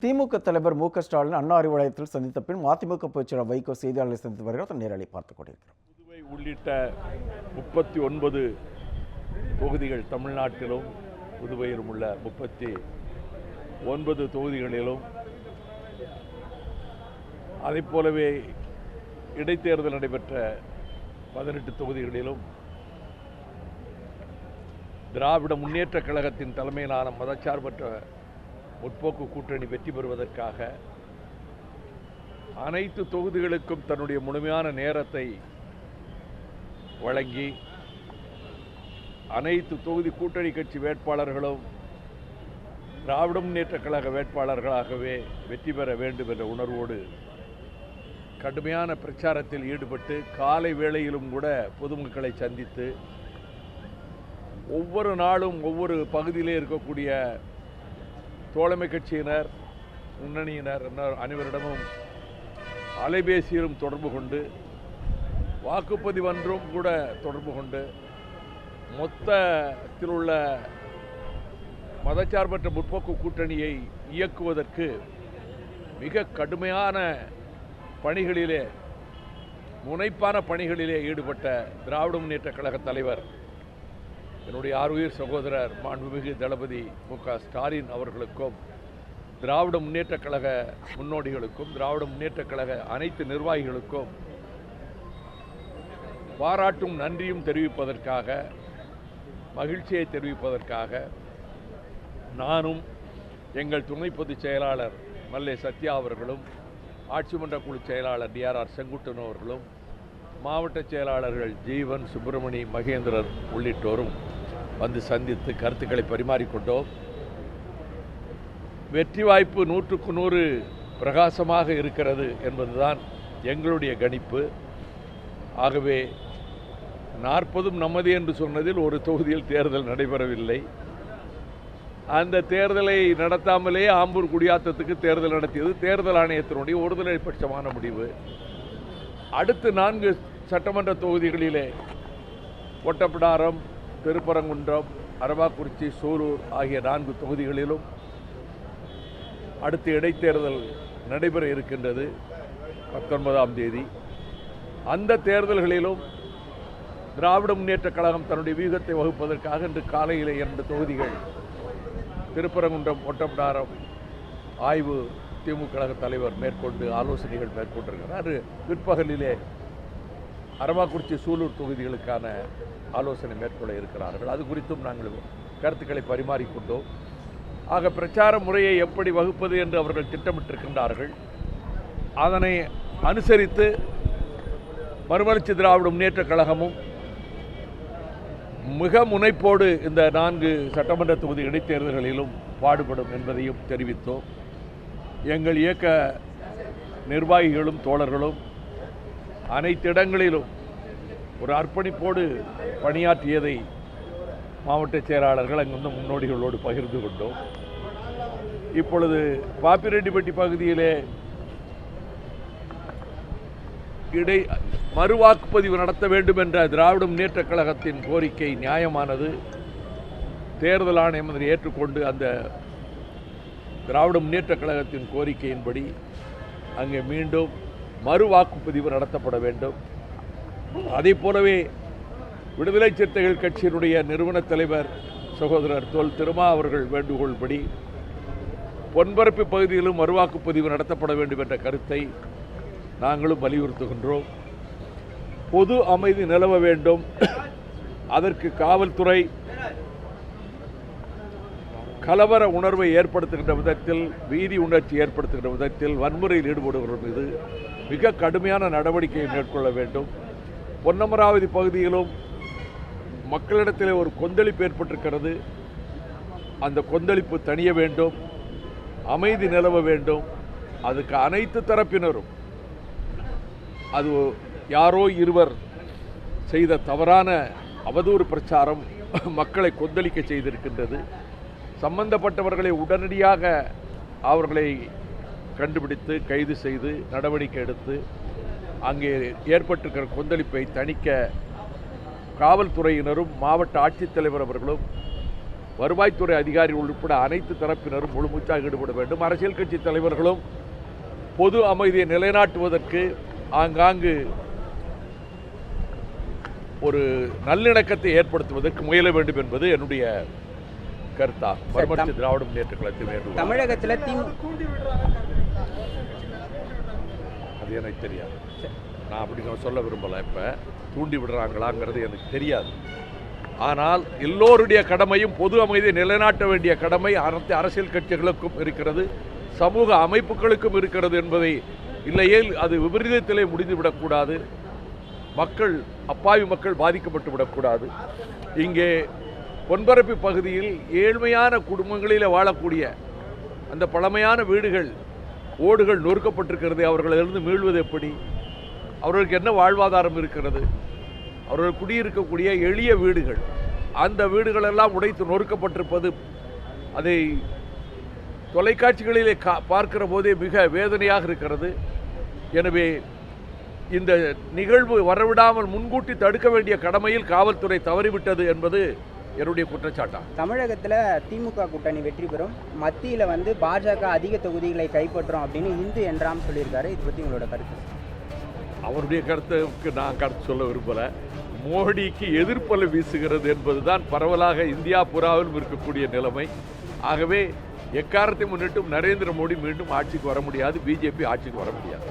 திமுக தலைவர் மு.க. ஸ்டாலின் அண்ணா அறிவாலயத்தில் சந்தித்த பின் மதிமுக பொதுச்செயலாளர் வைகோ செய்தியாளர்களை சந்தித்து வருகிறார். நேரலை பார்த்துக் கொண்டிருக்கிறோம். புதுவை உள்ளிட்ட 39 தொகுதிகள் தமிழ்நாட்டிலும் புதுவையிலும் உள்ள 39 தொகுதிகளிலும் அதைப் போலவே இடைத்தேர்தல் நடைபெற்ற 18 தொகுதிகளிலும் திராவிட முன்னேற்றக் கழகத்தின் தலைமையிலான மதச்சார்பற்ற முற்போக்கு கூட்டணி வெற்றி பெறுவதற்காக அனைத்து தொகுதிகளுக்கும் தன்னுடைய முழுமையான நேரத்தை வழங்கி அனைத்து தொகுதி கூட்டணி கட்சி வேட்பாளர்களும் திராவிட முன்னேற்றக் கழக வேட்பாளர்களாகவே வெற்றி பெற வேண்டும் என்ற உணர்வோடு கடுமையான பிரச்சாரத்தில் ஈடுபட்டு காலை வேளையிலும் கூட பொதுமக்களை சந்தித்து ஒவ்வொரு நாளும் ஒவ்வொரு பகுதியிலே இருக்கக்கூடிய தோழமை கட்சியினர் முன்னணியினர் அனைவரிடமும் அலைபேசியிலும் தொடர்பு கொண்டு வாக்குப்பதிவன்றும் கூட தொடர்பு கொண்டு மொத்தத்தில் உள்ள மதச்சார்பற்ற முற்போக்கு கூட்டணியை இயக்குவதற்கு மிக கடுமையான பணிகளிலே முனைப்பான பணிகளிலே ஈடுபட்ட திராவிட முன்னேற்றக் கழக தலைவர் என்னுடைய ஆறுயிர் சகோதரர் மாண்புமிகு தளபதி மு.க. ஸ்டாலின் அவர்களுக்கும் திராவிட முன்னேற்றக் கழக முன்னோடிகளுக்கும் திராவிட முன்னேற்றக் கழக அனைத்து நிர்வாகிகளுக்கும் பாராட்டும் நன்றியும் தெரிவிப்பதற்காக மகிழ்ச்சியை தெரிவிப்பதற்காக நானும் எங்கள் துணை பொதுச் செயலாளர் மல்லை சத்யா அவர்களும் ஆட்சி மன்ற குழு செயலாளர் டிஆர்ஆர் செங்குட்டன் அவர்களும் மாவட்ட செயலாளர்கள் ஜீவன் சுப்பிரமணி மகேந்திரன் உள்ளிட்டோரும் வந்து சந்தித்து கருத்துக்களை பரிமாறிக்கொண்டோம். வெற்றி வாய்ப்பு 100க்கு 100 பிரகாசமாக இருக்கிறது என்பதுதான் எங்களுடைய கணிப்பு. ஆகவே 40 நமது என்று சொன்னதில் ஒரு தொகுதியில் தேர்தல் நடைபெறவில்லை. அந்த தேர்தலை நடத்தாமலே ஆம்பூர் குடியாத்தத்துக்கு தேர்தல் நடத்தியது தேர்தல் ஆணையத்தினுடைய ஒருதலை பட்சமான முடிவு. அடுத்து 4 சட்டமன்ற தொகுதிகளிலே ஒட்டப்பிடாரம், திருப்பரங்குன்றம், அரவாக்குறிச்சி, சூலூர் ஆகிய 4 தொகுதிகளிலும் அடுத்த இடைத்தேர்தல் நடைபெற இருக்கின்றது 19ஆம் தேதி. அந்த தேர்தல்களிலும் திராவிட முன்னேற்றக் கழகம் தன்னுடைய வியூகத்தை வகுப்பதற்காக இன்று காலையில் 2 தொகுதிகள் திருப்பரங்குன்றம், ஒட்டப்பிடாரம் ஆய்வு திமுக கழக தலைவர் மேற்கொண்டு ஆலோசனைகள் மேற்கொண்டிருக்கிறார். பிற்பகலிலே அரவாக்குறிச்சி, சூலூர் தொகுதிகளுக்கான ஆலோசனை மேற்கொள்ள இருக்கிறார்கள். அது குறித்தும் நாங்கள் கருத்துக்களை பரிமாறிக்கொண்டோம். ஆக பிரச்சார முறையை எப்படி வகுப்பது என்று அவர்கள் திட்டமிட்டிருக்கின்றார்கள். அதனை அனுசரித்து மறுமலர்ச்சி திராவிட முன்னேற்றக் கழகமும் மிக முனைப்போடு இந்த 4 சட்டமன்ற தொகுதி இடைத்தேர்தல்களிலும் பாடுபடும் என்பதையும் தெரிவித்தோம். எங்கள் இயக்க நிர்வாகிகளும் தோழர்களும் அனைத்து இடங்களிலும் ஒரு அர்ப்பணிப்போடு பணியாற்றியதை மாவட்ட செயலாளர்கள் அங்கிருந்த முன்னோடிகளோடு பகிர்ந்து கொண்டோம். இப்பொழுது பாப்பிரெட்டிப்பட்டி பகுதியிலே மறுவாக்குப்பதிவு நடத்த வேண்டும் என்ற திராவிட முன்னேற்றக் கழகத்தின் கோரிக்கை நியாயமானது. தேர்தல் ஆணையம் அதை ஏற்றுக்கொண்டு அந்த திராவிட முன்னேற்றக் கழகத்தின் கோரிக்கையின்படி அங்கே மீண்டும் மறுவாக்குப்பதிவு நடத்தப்பட வேண்டும். அதே போலவே விடுதலை சிறுத்தைகள் கட்சியினுடைய நிறுவன தலைவர் சகோதரர் தொல் திருமா அவர்கள் வேண்டுகோள்படி பொன்பரப்பு பகுதியிலும் மறுவாக்குப்பதிவு நடத்தப்பட வேண்டும் என்ற கருத்தை நாங்களும் வலியுறுத்துகின்றோம். பொது அமைதி நிலவ வேண்டும். அதற்கு காவல்துறை கலவர உணர்வை ஏற்படுத்துகின்ற விதத்தில், பீதி உணர்ச்சி ஏற்படுத்துகின்ற விதத்தில் வன்முறையில் ஈடுபடுகிறவர்கள் மீது மிக கடுமையான நடவடிக்கையை மேற்கொள்ள வேண்டும். பொன்னமராவதி பகுதியிலும் மக்களிடத்திலே ஒரு கொந்தளிப்பு ஏற்பட்டிருக்கிறது. அந்த கொந்தளிப்பு தணிய வேண்டும், அமைதி நிலவ வேண்டும். அதுக்கு அனைத்து தரப்பினரும், அது யாரோ இருவர் செய்த தவறான அவதூறு பிரச்சாரம் மக்களை கொந்தளிக்க செய்திருக்கின்றது. சம்பந்தப்பட்டவர்களை உடனடியாக அவர்களை கண்டுபிடித்து கைது செய்து நடவடிக்கை எடுத்து அங்கே ஏற்பட்டிருக்கிற கொந்தளிப்பை தணிக்க காவல்துறையினரும் மாவட்ட ஆட்சித்தலைவர் அவர்களும் வருவாய்த்துறை அதிகாரிகள் உட்பட அனைத்து தரப்பினரும் முழுமூச்சாக ஈடுபட வேண்டும். அரசியல் கட்சி தலைவர்களும் பொது அமைதியை நிலைநாட்டுவதற்கு ஆங்காங்கு ஒரு நல்லிணக்கத்தை ஏற்படுத்துவதற்கு முயல வேண்டும் என்பது என்னுடைய கருத்தாகும். மறுமலர்ச்சி திராவிட முன்னேற்ற கழகத்தின் வேண்டுகோள். தமிழகத்தில் அது எனக்கு தெரியாது. நான் அப்படி நான் சொல்ல விரும்பலை. இப்போ தூண்டி விடுறாங்களாங்கிறது எனக்கு தெரியாது. ஆனால் எல்லோருடைய கடமையும் பொது அமைதியை நிலைநாட்ட வேண்டிய கடமை அனைத்து அரசியல் கட்சிகளுக்கும் இருக்கிறது, சமூக அமைப்புகளுக்கும் இருக்கிறது என்பதை இல்லையேல் அது விபரீதத்திலே முடிந்துவிடக்கூடாது. மக்கள், அப்பாவி மக்கள் பாதிக்கப்பட்டு விடக்கூடாது. இங்கே பொன்பரப்பி பகுதியில் ஏழ்மையான குடும்பங்களில் வாழக்கூடிய அந்த பழமையான வீடுகள், ஓடுகள் நொறுக்கப்பட்டிருக்கிறது. அவர்களிலிருந்து மீள்வது எப்படி? அவர்களுக்கு என்ன வாழ்வாதாரம் இருக்கிறது? அவர்கள் குடியிருக்கக்கூடிய எளிய வீடுகள், அந்த வீடுகளெல்லாம் உடைத்து நொறுக்கப்பட்டிருப்பது, அதை தொலைக்காட்சிகளிலே பார்க்கிற போதே மிக வேதனையாக இருக்கிறது. எனவே இந்த நிகழ்வு வரவிடாமல் முன்கூட்டி தடுக்க வேண்டிய கடமையில் காவல்துறை தவறிவிட்டது என்பது என்னுடைய குற்றச்சாட்டாகும். தமிழகத்தில் திமுக கூட்டணி வெற்றி பெறும், மத்தியில் பாஜக அதிக தொகுதிகளை கைப்பற்றும் அப்படின்னு இந்து என்றாம் சொல்லியிருக்காரு. இது பற்றி உங்களோட கருத்து? அவருடைய கருத்துக்கு நான் கருத்து சொல்ல விரும்பலை. மோடிக்கு எதிர்ப்பலை வீசுகிறது என்பதுதான் பரவலாக இந்தியா புறாவிலும் இருக்கக்கூடிய நிலைமை. ஆகவே எக்காரணத்தை முன்னிட்டும் நரேந்திர மோடி மீண்டும் ஆட்சிக்கு வர முடியாது, பிஜேபி ஆட்சிக்கு வர முடியாது.